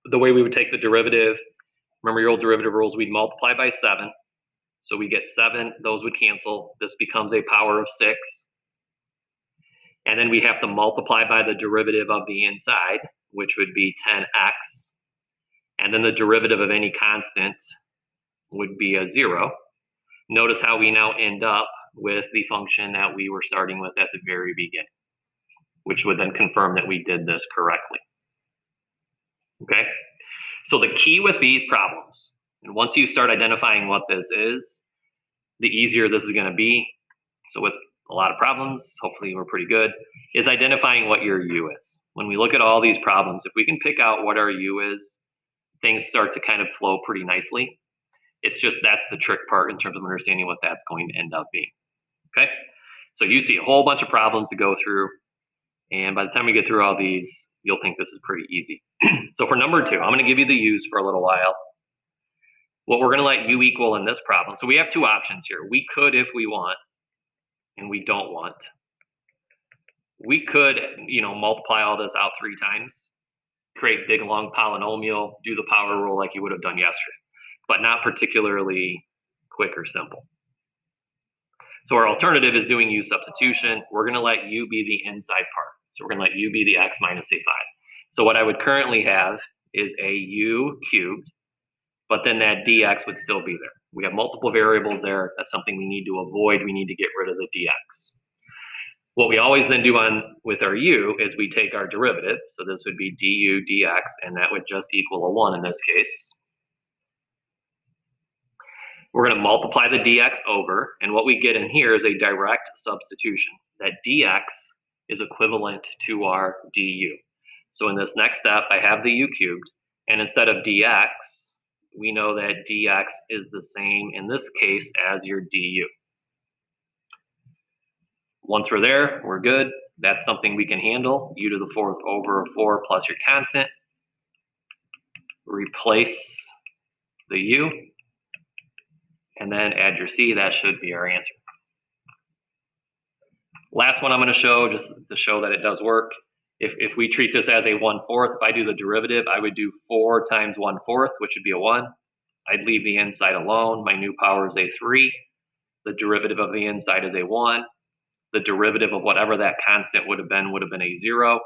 the way we would take the derivative, remember your old derivative rules, we'd multiply by 7. So we get 7, those would cancel. This becomes a power of 6. And then we have to multiply by the derivative of the inside, which would be 10x. And then the derivative of any constant would be a 0. Notice how we now end up with the function that we were starting with at the very beginning, which would then confirm that we did this correctly. Okay? So the key with these problems, and once you start identifying what this is, the easier this is going to be. So with a lot of problems, hopefully we're pretty good, is identifying what your U is. When we look at all these problems, if we can pick out what our U is, things start to kind of flow pretty nicely. It's just that's the trick part in terms of understanding what that's going to end up being. Okay? So you see a whole bunch of problems to go through, and by the time we get through all these, you'll think this is pretty easy. So for number 2, I'm going to give you the U's for a little while. What we're going to let U equal in this problem. So we have 2 options here. We could, if we want, and we don't want. We could, multiply all this out 3 times, create big long polynomial, do the power rule like you would have done yesterday, but not particularly quick or simple. So our alternative is doing U substitution. We're going to let U be the inside part. So we're going to let U be the x minus a 5. So what I would currently have is a U cubed, but then that dx would still be there. We have multiple variables there. That's something we need to avoid. We need to get rid of the dx. What we always then do with our U is we take our derivative. So this would be du dx, and that would just equal a 1 in this case. We're going to multiply the dx over, and what we get in here is a direct substitution. That dx is equivalent to our du. So in this next step, I have the u cubed, and instead of dx, we know that dx is the same in this case as your du. Once we're there, we're good. That's something we can handle. U to the 4th over 4 plus your constant. Replace the u, and then add your c. That should be our answer. Last one I'm going to show, just to show that it does work. If we treat this as a 1/4, if I do the derivative, I would do 4 times 1/4, which would be a 1. I'd leave the inside alone. My new power is a 3. The derivative of the inside is a 1. The derivative of whatever that constant would have been a 0.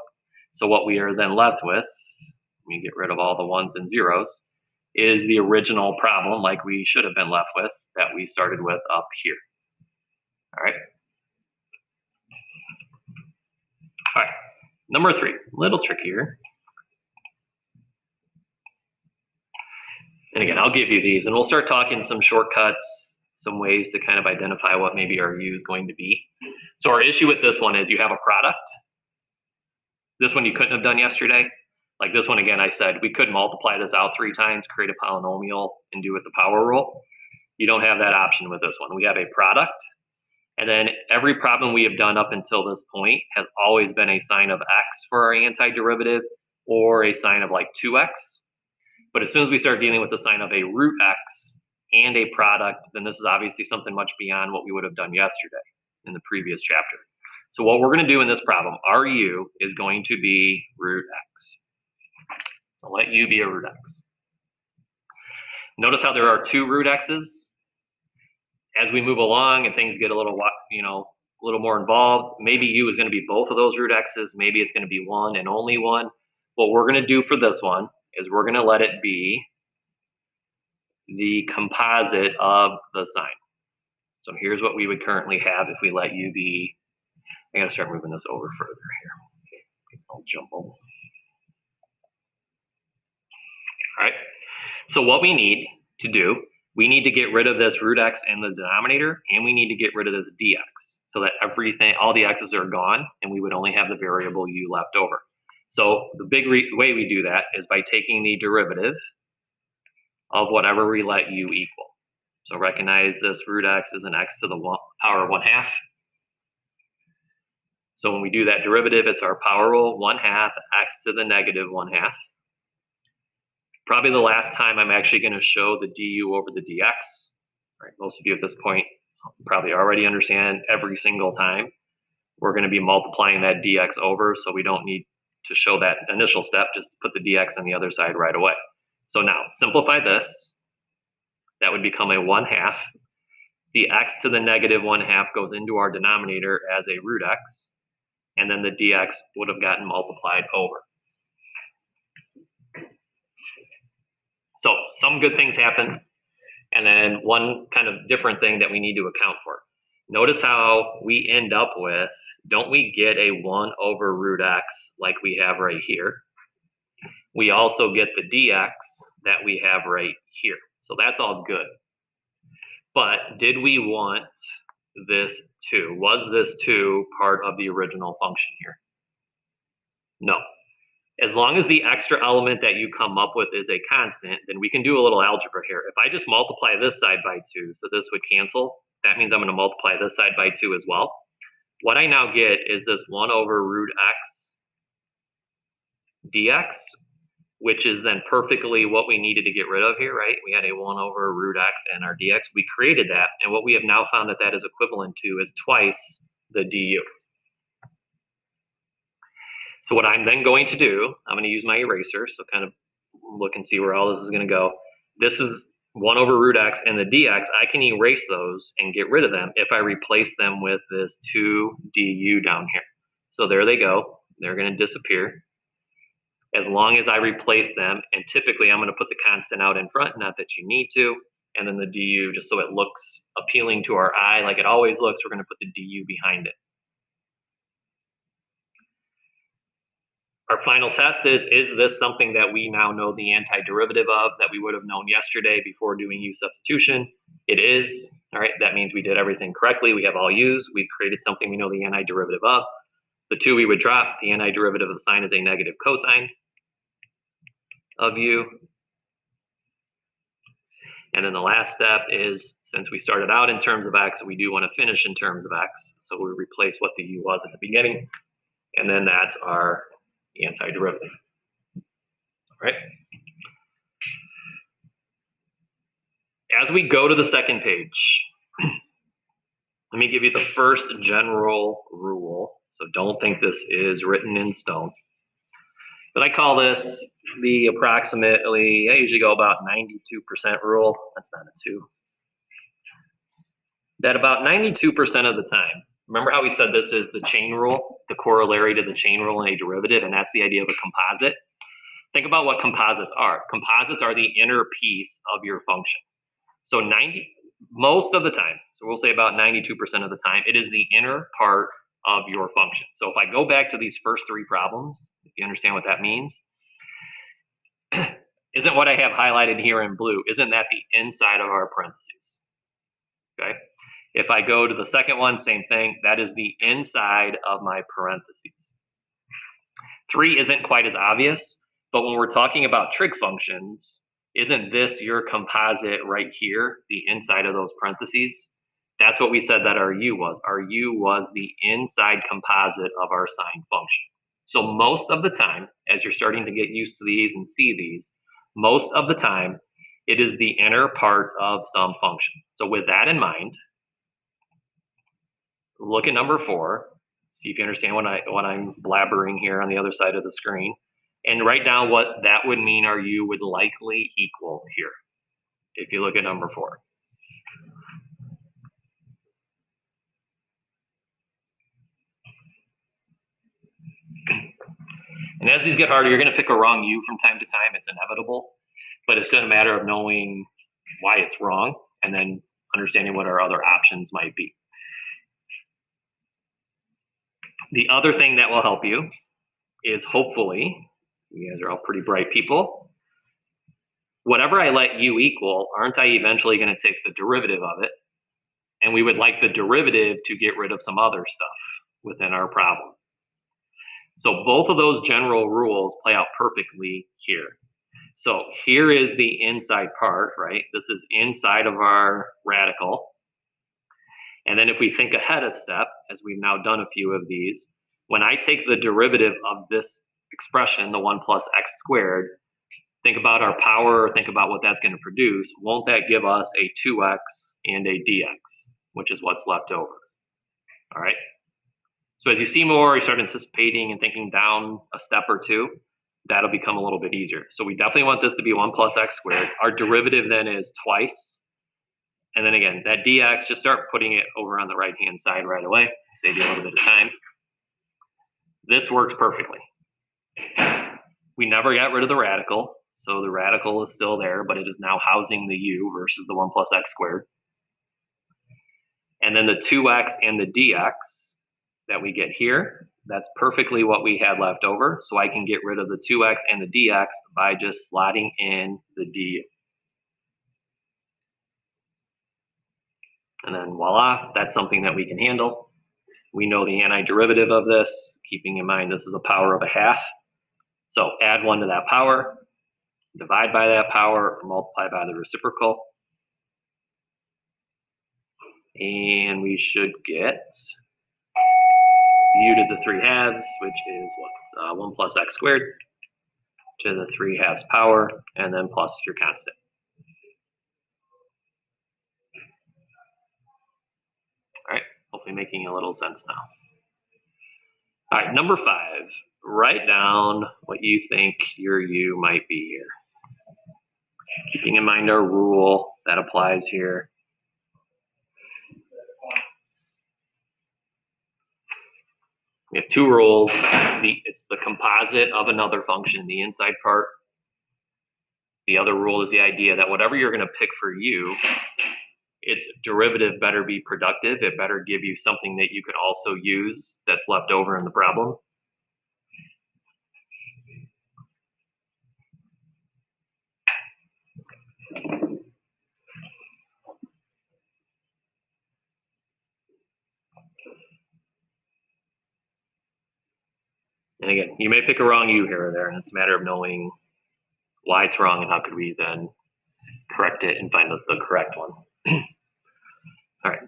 So what we are then left with, let me get rid of all the 1s and 0s, is the original problem, like we should have been left with, that we started with up here. All right. All right. Number 3, a little trickier. And again, I'll give you these, and we'll start talking some shortcuts, some ways to kind of identify what maybe our U is going to be. So our issue with this one is you have a product. This one you couldn't have done yesterday. Like this one, again, I said we could multiply this out 3 times, create a polynomial, and do it the power rule. You don't have that option with this one. We have a product, and then every problem we have done up until this point has always been a sign of x for our antiderivative or a sign of like 2x. But as soon as we start dealing with the sign of a root x and a product, then this is obviously something much beyond what we would have done yesterday in the previous chapter. So what we're going to do in this problem, our u is going to be root x. So let u be a root x. Notice how there are 2 root x's. As we move along and things get a little, a little more involved, maybe u is going to be both of those root x's. Maybe it's going to be 1 and only 1. What we're going to do for this one is we're going to let it be the composite of the sign. So here's what we would currently have if we let u be. I got to start moving this over further here. I'll jumble. All right. So what we need to do, we need to get rid of this root x in the denominator, and we need to get rid of this dx so that all the x's are gone, and we would only have the variable u left over. So the big way we do that is by taking the derivative of whatever we let u equal. So recognize this root x is an x to the power of 1/2. So when we do that derivative, it's our power rule, 1/2 x to the negative 1/2. Probably the last time I'm actually going to show the du over the dx. All right, most of you at this point probably already understand every single time we're going to be multiplying that dx over, so we don't need to show that initial step, just put the dx on the other side right away. So now simplify this. That would become a 1/2. The x to the negative 1/2 goes into our denominator as a root x, and then the dx would have gotten multiplied over. So some good things happen, and then one kind of different thing that we need to account for. Notice how we end up with, don't we get a 1 over root x like we have right here? We also get the dx that we have right here. So that's all good. But did we want this 2? Was this 2 part of the original function here? No. As long as the extra element that you come up with is a constant, then we can do a little algebra here. If I just multiply this side by 2, so this would cancel, that means I'm going to multiply this side by 2 as well. What I now get is this 1 over root x dx, which is then perfectly what we needed to get rid of here, right? We had a 1 over root x and our dx. We created that, and what we have now found that that is equivalent to is twice the du. So what I'm then going to do, I'm going to use my eraser, so kind of look and see where all this is going to go. This is 1 over root x and the dx. I can erase those and get rid of them if I replace them with this 2 du down here. So there they go. They're going to disappear as long as I replace them. And typically I'm going to put the constant out in front, not that you need to, and then the du, just so it looks appealing to our eye like it always looks, we're going to put the du behind it. Our final test is this something that we now know the antiderivative of that we would have known yesterday before doing u substitution? It is. All right, that means we did everything correctly. We have all u's. We've created something we know the antiderivative of. The 2 we would drop. The antiderivative of the sign is a negative cosine of u. And then the last step is, since we started out in terms of x, we do want to finish in terms of x. So we replace what the u was at the beginning, and then that's our antiderivative. All right. As we go to the second page, let me give you the first general rule. So don't think this is written in stone. But I call this the approximately, I usually go about 92% rule. That's not a 2. That about 92% of the time, remember how we said this is the chain rule, the corollary to the chain rule in a derivative, and that's the idea of a composite? Think about what composites are. Composites are the inner piece of your function. So most of the time, so we'll say about 92% of the time, it is the inner part of your function. So if I go back to these first 3 problems, if you understand what that means, isn't what I have highlighted here in blue, isn't that the inside of our parentheses? Okay. If I go to the second one, same thing. That is the inside of my parentheses. 3 isn't quite as obvious, but when we're talking about trig functions, isn't this your composite right here, the inside of those parentheses? That's what we said that our u was. Our u was the inside composite of our sine function. So most of the time, as you're starting to get used to these and see these, most of the time, it is the inner part of some function. So with that in mind, look at number 4. See if you understand what I'm blabbering here on the other side of the screen. And write down what that would mean our u would likely equal here, if you look at number 4. And as these get harder, you're going to pick a wrong u from time to time. It's inevitable. But it's a matter of knowing why it's wrong and then understanding what our other options might be. The other thing that will help you is, hopefully, you guys are all pretty bright people, whatever I let u equal, aren't I eventually going to take the derivative of it? And we would like the derivative to get rid of some other stuff within our problem. So both of those general rules play out perfectly here. So here is the inside part, right? This is inside of our radical. And then if we think ahead a step, as we've now done a few of these, when I take the derivative of this expression, the 1 plus x squared, think about our power, think about what that's going to produce. Won't that give us a 2x and a dx, which is what's left over? All right. So as you see more, you start anticipating and thinking down a step or two, that'll become a little bit easier. So we definitely want this to be 1 plus x squared. Our derivative then is twice. And then again, that dx, just start putting it over on the right-hand side right away. Save you a little bit of time. This works perfectly. We never got rid of the radical. So the radical is still there, but it is now housing the u versus the 1 plus x squared. And then the 2x and the dx that we get here, that's perfectly what we had left over. So I can get rid of the 2x and the dx by just slotting in the du. And then voila, that's something that we can handle. We know the antiderivative of this, keeping in mind this is a power of a half. So add 1 to that power, divide by that power, or multiply by the reciprocal. And we should get u to the 3 halves, which is what? 1 plus x squared to the 3 halves power, and then plus your constant. All right, hopefully making a little sense now. All right, number 5, write down what you think your u might be here. Keeping in mind our rule that applies here. We have 2 rules. It's the composite of another function, the inside part. The other rule is the idea that whatever you're going to pick for u, its derivative better be productive. It better give you something that you could also use that's left over in the problem. And again, you may pick a wrong u here or there, and it's a matter of knowing why it's wrong and how could we then correct it and find the correct one. All right.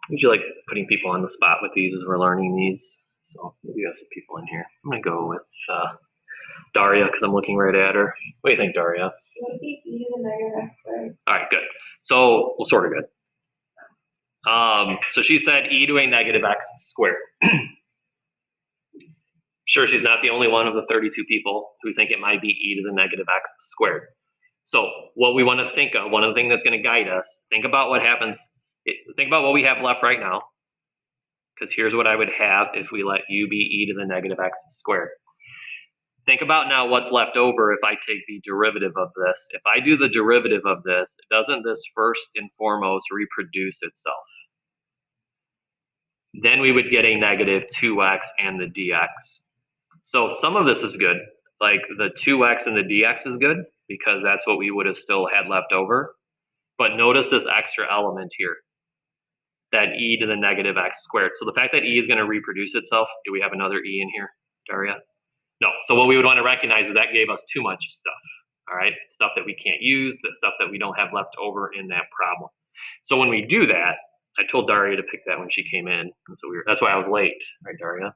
Usually like putting people on the spot with these as we're learning these. So maybe you have some people in here. I'm going to go with Daria because I'm looking right at her. What do you think, Daria? All right, good. So, well, sort of good. So she said e to a negative x squared. Sure, she's not the only one of the 32 people who think it might be e to the negative x squared. So what we want to think of, one of the things that's going to guide us, think about what happens. Think about what we have left right now, because here's what I would have if we let u be e to the negative x squared. Think about now what's left over if I take the derivative of this. If I do the derivative of this, doesn't this first and foremost reproduce itself? Then we would get a negative 2x and the dx. So some of this is good, like the 2x and the dx is good because that's what we would have still had left over. But notice this extra element here, that e to the negative x squared. So the fact that e is going to reproduce itself, do we have another e in here, Daria? No. So what we would want to recognize is that gave us too much stuff, all right? Stuff that we can't use, the stuff that we don't have left over in that problem. So when we do that, I told Daria to pick that when she came in. And so that's why I was late, right, Daria?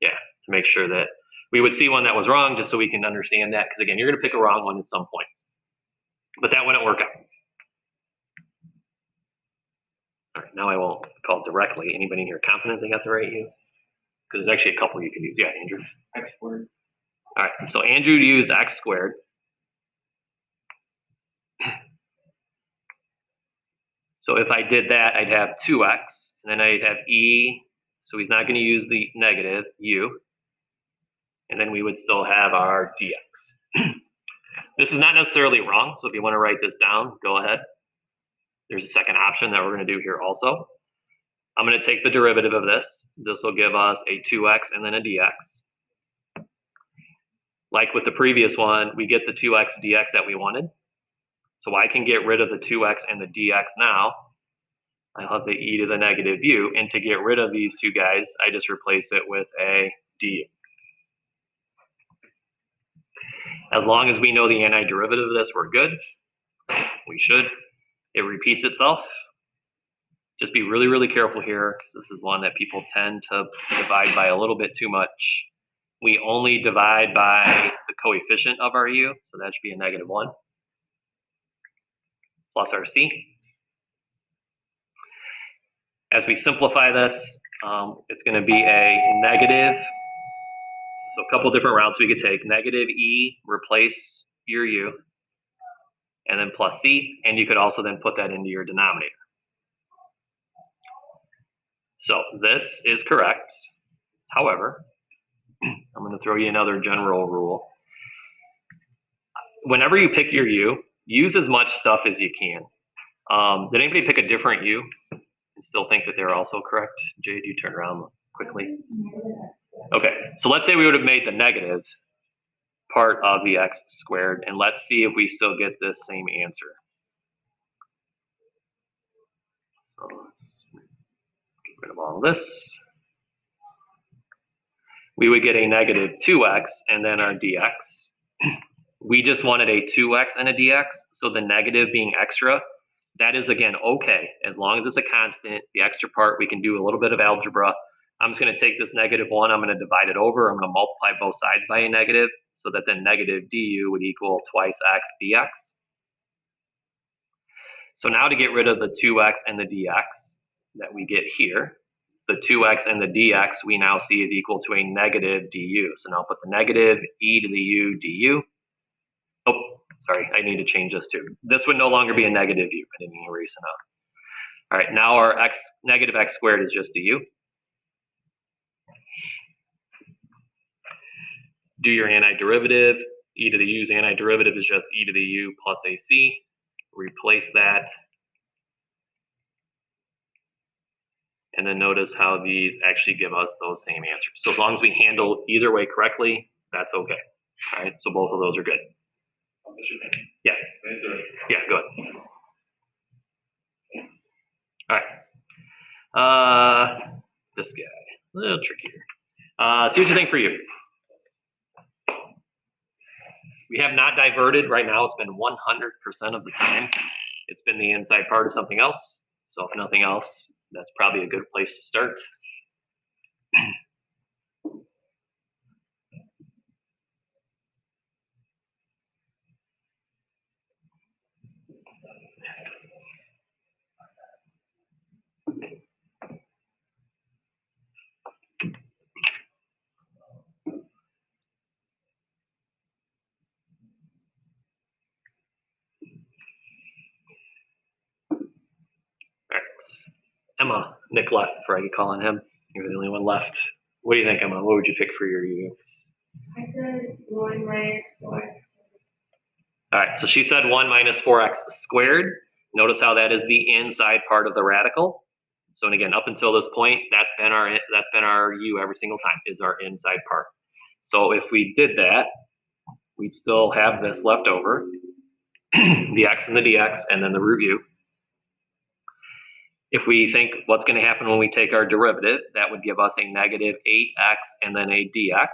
Yeah, to make sure that we would see one that was wrong just so we can understand that. Because again, you're going to pick a wrong one at some point. But that wouldn't work out. All right, now I won't call directly. Anybody in here confident they got the right u? Because there's actually a couple you can use. Yeah, Andrew. X squared. All right, so Andrew used x squared. So if I did that, I'd have 2x, and then I'd have e, so he's not going to use the negative, u, and then we would still have our dx. This is not necessarily wrong, so if you want to write this down, go ahead. There's a second option that we're going to do here also. I'm going to take the derivative of this. This will give us a 2x and then a dx. Like with the previous one, we get the 2x dx that we wanted. So I can get rid of the 2x and the dx now. I have the e to the negative u, and to get rid of these two guys, I just replace it with a du. As long as we know the antiderivative of this, we're good. We should. It repeats itself. Just be really, really careful here, because this is one that people tend to divide by a little bit too much. We only divide by the coefficient of our u, so that should be a negative 1, plus our c. As we simplify this, it's going to be a negative. So a couple different routes we could take. Negative e, replace your u, and then plus c, and you could also then put that into your denominator. So this is correct. However, I'm going to throw you another general rule. Whenever you pick your u, use as much stuff as you can. Did anybody pick a different u and still think that they're also correct? Jade, you turn around quickly. Okay, so let's say we would have made the negative part of the x squared, and let's see if we still get this same answer. So let's get rid of all of this. We would get a negative 2x and then our dx. We just wanted a 2x and a dx, so the negative being extra, that is again okay. As long as it's a constant, the extra part, we can do a little bit of algebra. I'm just going to take this negative 1, I'm going to divide it over, I'm going to multiply both sides by a negative, so that the negative du would equal twice x dx. So now to get rid of the 2x and the dx that we get here, the 2x and the dx we now see is equal to a negative du. So now I'll put the negative e to the u du. Oh, sorry, I need to change this too. This would no longer be a negative u. I didn't erase it out. All right, now our negative x squared is just du. Do your antiderivative. E to the u's antiderivative is just e to the u plus ac. Replace that. And then notice how these actually give us those same answers. So as long as we handle either way correctly, that's okay. All right, so both of those are good. Yeah. Yeah, good. All right. This guy, a little trickier. See what you think for you. We have not diverted right now. It's been 100% of the time. It's been the inside part of something else. So if nothing else, that's probably a good place to start. Emma, Nick left before I could call on him. You're the only one left. What do you think, Emma? What would you pick for your u? I said 1 minus 4. All right, so she said 1 minus 4x squared. Notice how that is the inside part of the radical. So and again, up until this point, that's been our u every single time, is our inside part. So if we did that, we'd still have this left over, the x and the dx, and then the root u. If we think what's going to happen when we take our derivative, that would give us a negative 8x and then a dx.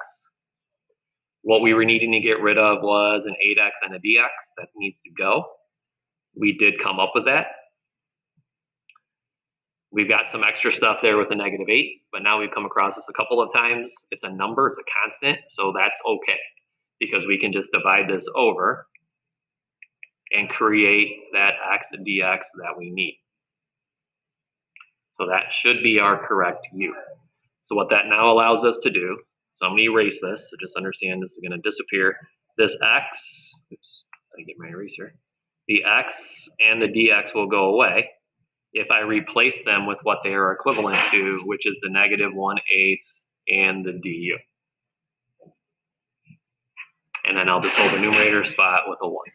What we were needing to get rid of was an 8x and a dx. That needs to go. We did come up with that. We've got some extra stuff there with the negative 8, but now we've come across this a couple of times. It's a number, it's a constant, so that's okay, because we can just divide this over and create that x and dx that we need. So that should be our correct u. So what that now allows us to do, so I'm going to erase this, so just understand this is going to disappear. This x, oops, I get my eraser. The x and the dx will go away if I replace them with what they are equivalent to, which is the negative 1/8 and the du. And then I'll just hold the numerator spot with a 1.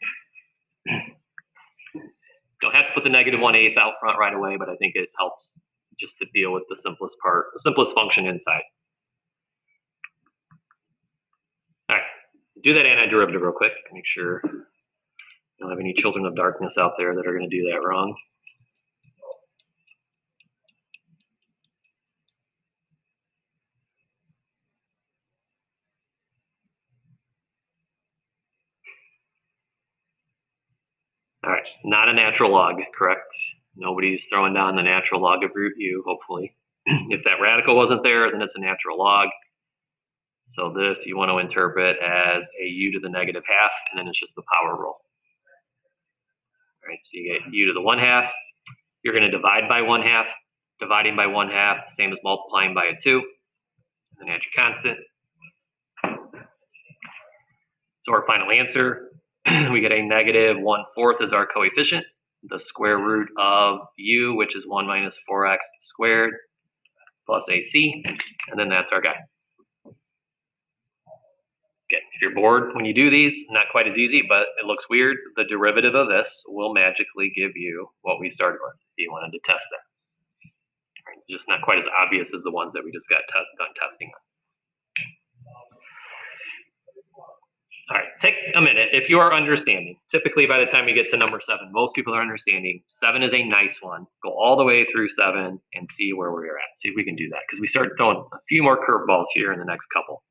Don't have to put the negative 1/8 out front right away, but I think it helps just to deal with the simplest part, the simplest function inside. All right, do that antiderivative real quick. Make sure you don't have any children of darkness out there that are going to do that wrong. All right, not a natural log, correct? Nobody's throwing down the natural log of root u, hopefully. If that radical wasn't there, then it's a natural log. So this you want to interpret as a u to the negative half, and then it's just the power rule. All right, so you get u to the 1/2. You're going to divide by 1/2. Dividing by 1/2, same as multiplying by a 2. And add your constant. So our final answer, we get a negative 1/4 as our coefficient. The square root of u, which is 1 minus 4x squared, plus ac, and then that's our guy. Okay, if you're bored when you do these, not quite as easy, but it looks weird. The derivative of this will magically give you what we started with, if you wanted to test that. Right, just not quite as obvious as the ones that we just got done testing on. All right, take a minute. If you are understanding, typically by the time you get to number 7, most people are understanding. 7 is a nice one. Go all the way through 7 and see where we're at. See if we can do that, because we start throwing a few more curveballs here in the next couple.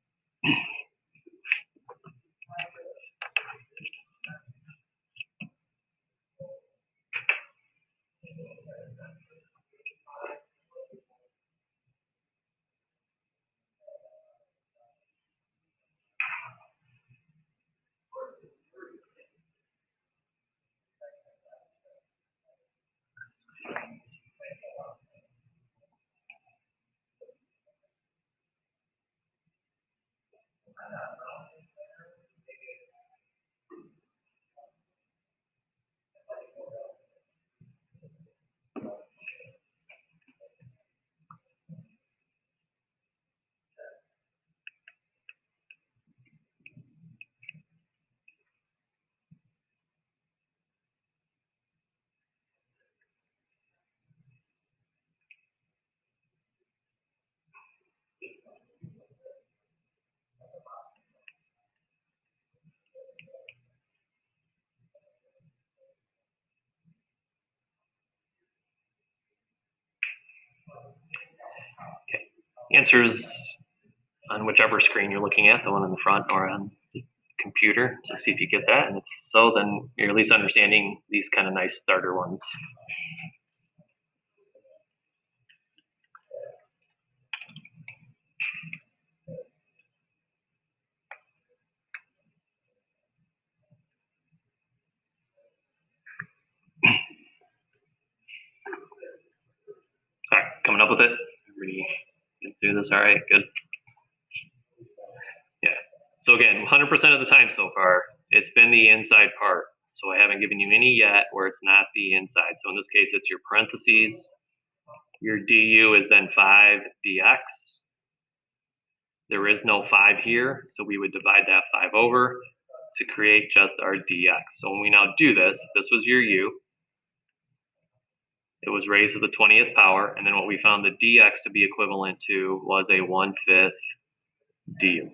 Okay, answers on whichever screen you're looking at, the one in the front or on the computer. So see if you get that, and if so, then you're at least understanding these kind of nice starter ones. All right, coming up with it. Everybody can do this. All right, good. Yeah. So again, 100% of the time so far, it's been the inside part. So I haven't given you any yet where it's not the inside. So in this case, it's your parentheses. Your du is then 5 dx. There is no 5 here, so we would divide that 5 over to create just our dx. So when we now do this, this was your u. It was raised to the 20th power, and then what we found the dx to be equivalent to was a 1/5 du.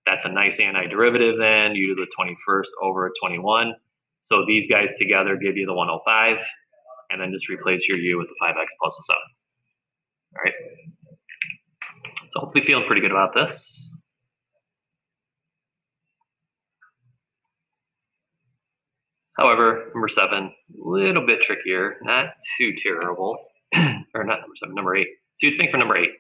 That's a nice antiderivative then, u to the 21st over 21. So these guys together give you the 105, and then just replace your u with the 5x plus a 7. All right. So hopefully feeling pretty good about this. However, number 7, a little bit trickier, not too terrible. Or not number 7, number 8. See what you think for number 8.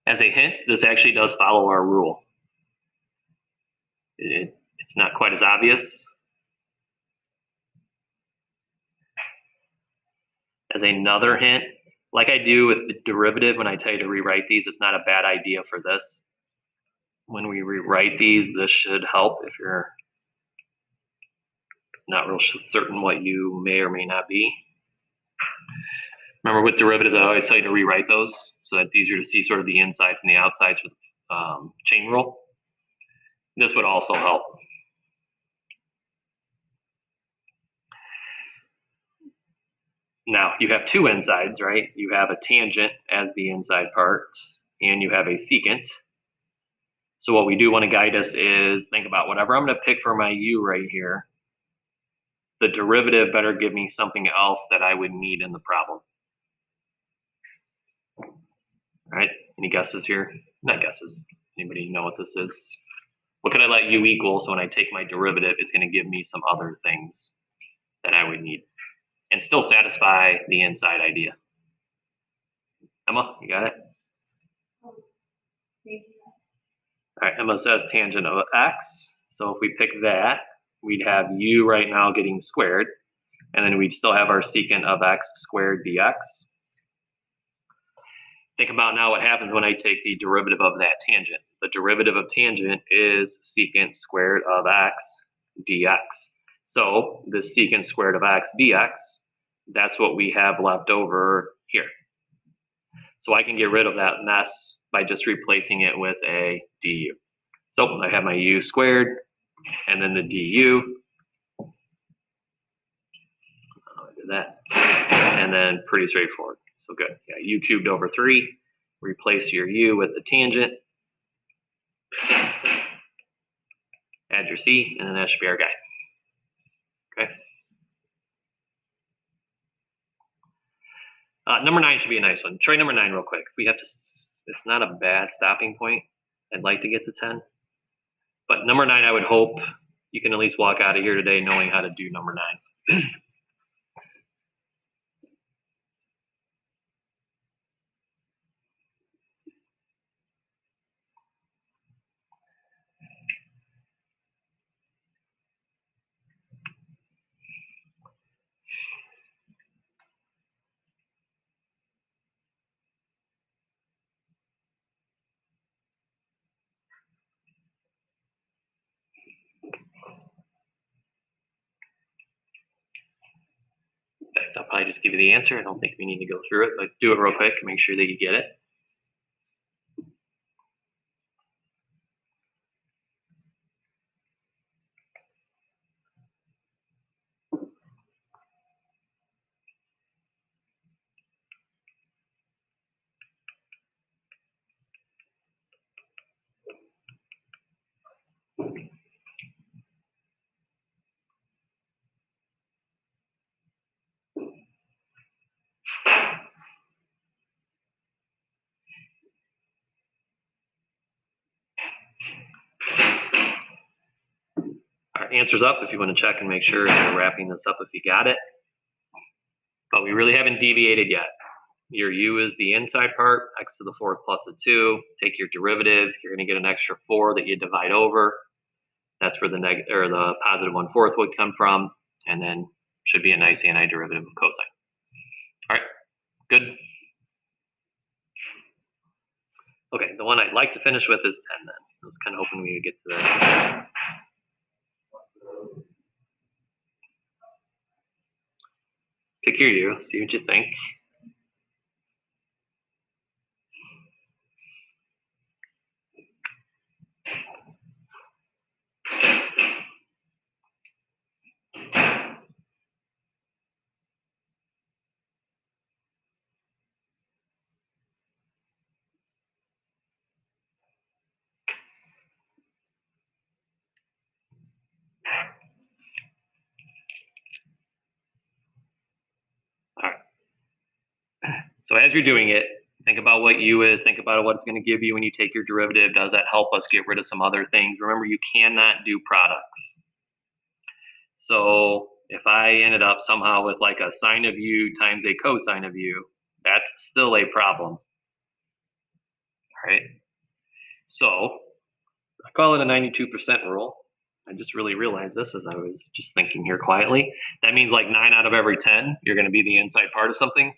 As a hint, this actually does follow our rule. It's not quite as obvious. As another hint, like I do with the derivative when I tell you to rewrite these, it's not a bad idea for this. When we rewrite these, this should help if you're not real certain what you may or may not be. Remember with derivatives, I always tell you to rewrite those so that it's easier to see sort of the insides and the outsides with chain rule. This would also help. Now, you have two insides, right? You have a tangent as the inside part, and you have a secant. So what we do want to guide us is think about whatever I'm going to pick for my u right here. The derivative better give me something else that I would need in the problem. All right, any guesses here? Not guesses. Anybody know what this is? What could I let u equal so when I take my derivative, it's going to give me some other things that I would need and still satisfy the inside idea? Emma, you got it? Maybe. All right, Emma says tangent of x. So if we pick that, we'd have u right now getting squared, and then we'd still have our secant of x squared dx. Think about now what happens when I take the derivative of that tangent. The derivative of tangent is secant squared of x dx. So the secant squared of x dx, that's what we have left over here. So I can get rid of that mess by just replacing it with a du. So I have my u squared, and then the du. I did that. And then pretty straightforward. So good. Yeah, u cubed over 3. Replace your u with the tangent. Add your c, and then that should be our guy. Okay. Number 9 should be a nice one. Try number 9 real quick. We have to. It's not a bad stopping point. I'd like to get to 10. But number 9, I would hope you can at least walk out of here today knowing how to do number 9. In fact, I'll probably just give you the answer. I don't think we need to go through it, but do it real quick. Make sure that you get it. Our answer's up if you want to check and make sure you're wrapping this up if you got it. But we really haven't deviated yet. Your u is the inside part, x to the 4th plus a 2. Take your derivative. You're going to get an extra 4 that you divide over. That's where the the positive 1/4 would come from, and then should be a nice antiderivative of cosine. All right, good. Okay, the one I'd like to finish with is 10 then. I was kind of hoping we would get to this. Pick your u, see what you think. All right. So as you're doing it, think about what u is, think about what it's going to give you when you take your derivative. Does that help us get rid of some other things? Remember, you cannot do products. So if I ended up somehow with like a sine of u times a cosine of u, that's still a problem. All right. So I call it a 92% rule. I just really realized this as I was just thinking here quietly. That means like 9 out of every 10, you're going to be the inside part of something.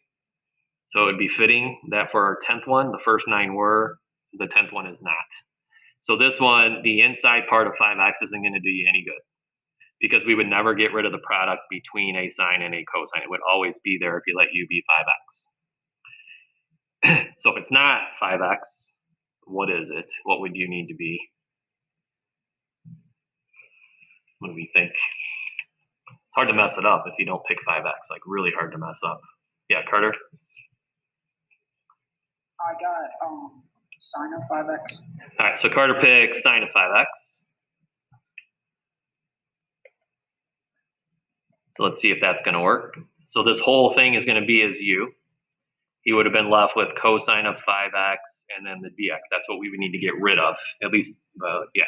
So it would be fitting that for our 10th one, the first 9 were, the 10th one is not. So this one, the inside part of 5x isn't going to do you any good because we would never get rid of the product between a sine and a cosine. It would always be there if you let u be 5x. So if it's not 5x, what is it? What would you need to be? What do we think? It's hard to mess it up if you don't pick 5x, like really hard to mess up. Yeah, Carter? I got sine of 5x. All right, so Carter picks sine of 5x. So let's see if that's going to work. So this whole thing is going to be as u. he would have been left with cosine of 5x and then the dx. That's what we would need to get rid of, at least, yeah.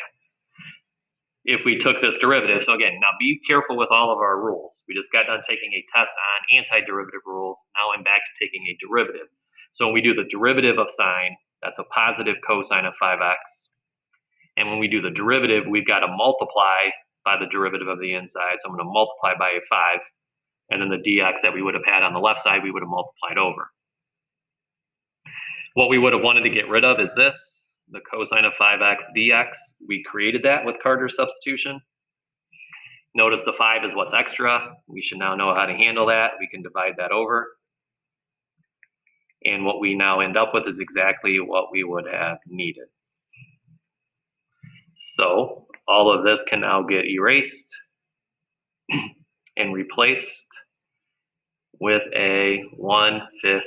If we took this derivative, so again, now be careful with all of our rules. We just got done taking a test on antiderivative rules. Now I'm back to taking a derivative. So when we do the derivative of sine, that's a positive cosine of 5x. And when we do the derivative, we've got to multiply by the derivative of the inside. So I'm going to multiply by a 5. And then the dx that we would have had on the left side, we would have multiplied over. What we would have wanted to get rid of is this, the cosine of 5x dx. We created that with Carter's substitution. Notice the 5 is what's extra. We should now know how to handle that. We can divide that over. And what we now end up with is exactly what we would have needed. So all of this can now get erased and replaced with a 1/5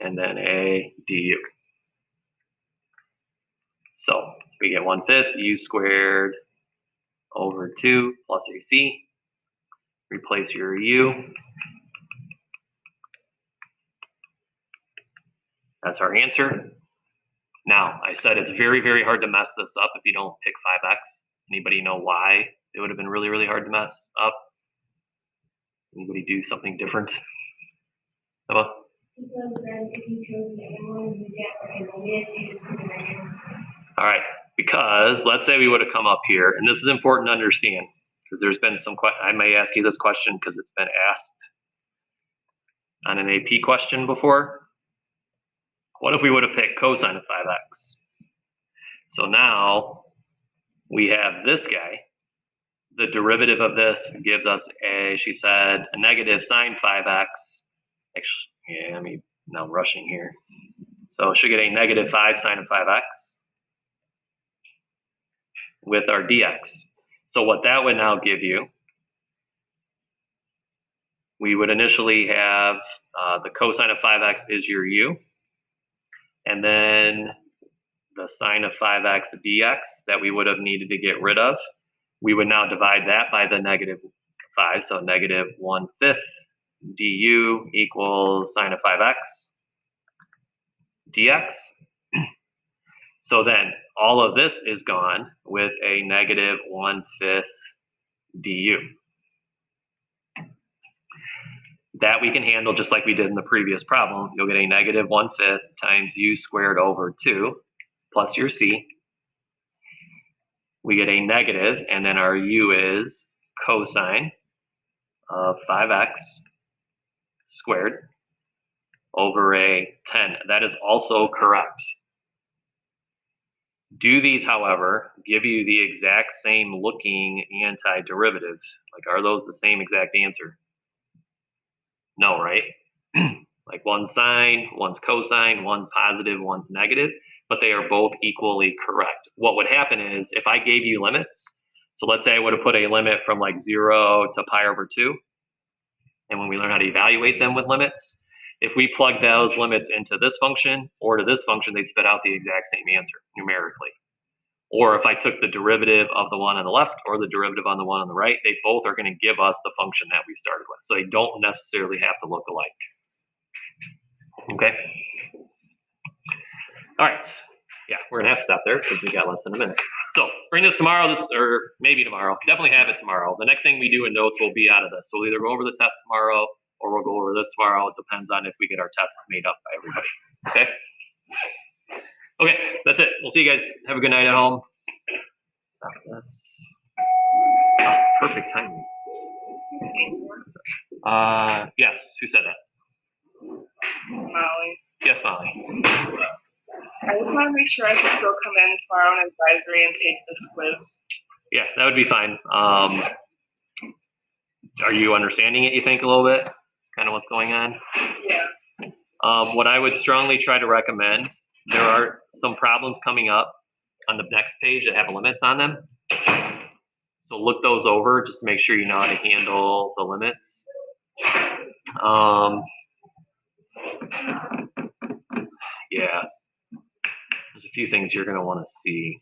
and then a du. So we get 1/5 u squared over 2 plus ac. Replace your u. That's our answer. Now, I said it's very, very hard to mess this up if you don't pick 5x. Anybody know why it would have been really, really hard to mess up? Anybody do something different? Emma? Because then if you chose the other one, you get like a negative, you just put a negative. All right, because let's say we would have come up here, and this is important to understand, because there's been some, I may ask you this question because it's been asked on an AP question before. What if we would have picked cosine of 5x? So now we have this guy. The derivative of this gives us a, she said, a negative sine 5x. Actually, yeah, now I'm rushing here. So should get a negative 5 sine of 5x with our dx. So what that would now give you, we would initially have the cosine of 5x is your u. And then the sine of 5x dx that we would have needed to get rid of, we would now divide that by the negative 5. So negative 1/5 du equals sine of 5x dx. So then all of this is gone with a negative 1/5 du. That we can handle just like we did in the previous problem. You'll get a negative 1/5 times u squared over 2 plus your c. We get a negative, and then our u is cosine of 5x squared over a 10. That is also correct. Do these, however, give you the exact same looking antiderivative? Like, are those the same exact answer? No, right? Like one's sine, one's cosine, one's positive, one's negative, but they are both equally correct. What would happen is if I gave you limits, so let's say I would have put a limit from like 0 to pi over 2, and when we learn how to evaluate them with limits, if we plug those limits into this function or to this function, they'd spit out the exact same answer numerically. Or if I took the derivative of the one on the left or the derivative on the one on the right, they both are going to give us the function that we started with. So they don't necessarily have to look alike. Okay. All right. Yeah, we're gonna have to stop there because we got less than a minute. So bring this tomorrow, or maybe tomorrow. Definitely have it tomorrow. The next thing we do in notes will be out of this. So we'll either go over the test tomorrow or we'll go over this tomorrow. It depends on if we get our tests made up by everybody. Okay. Okay, that's it. We'll see you guys. Have a good night at home. Stop this. Oh, perfect timing. Yes. Who said that? Molly. Yes, Molly. I just want to make sure I can still come in tomorrow on advisory and take this quiz. Yeah, that would be fine. Are you understanding it, you think, a little bit? Kind of what's going on? Yeah. What I would strongly try to recommend, there are some problems coming up on the next page that have limits on them. So look those over just to make sure you know how to handle the limits. Yeah, there's a few things you're going to want to see.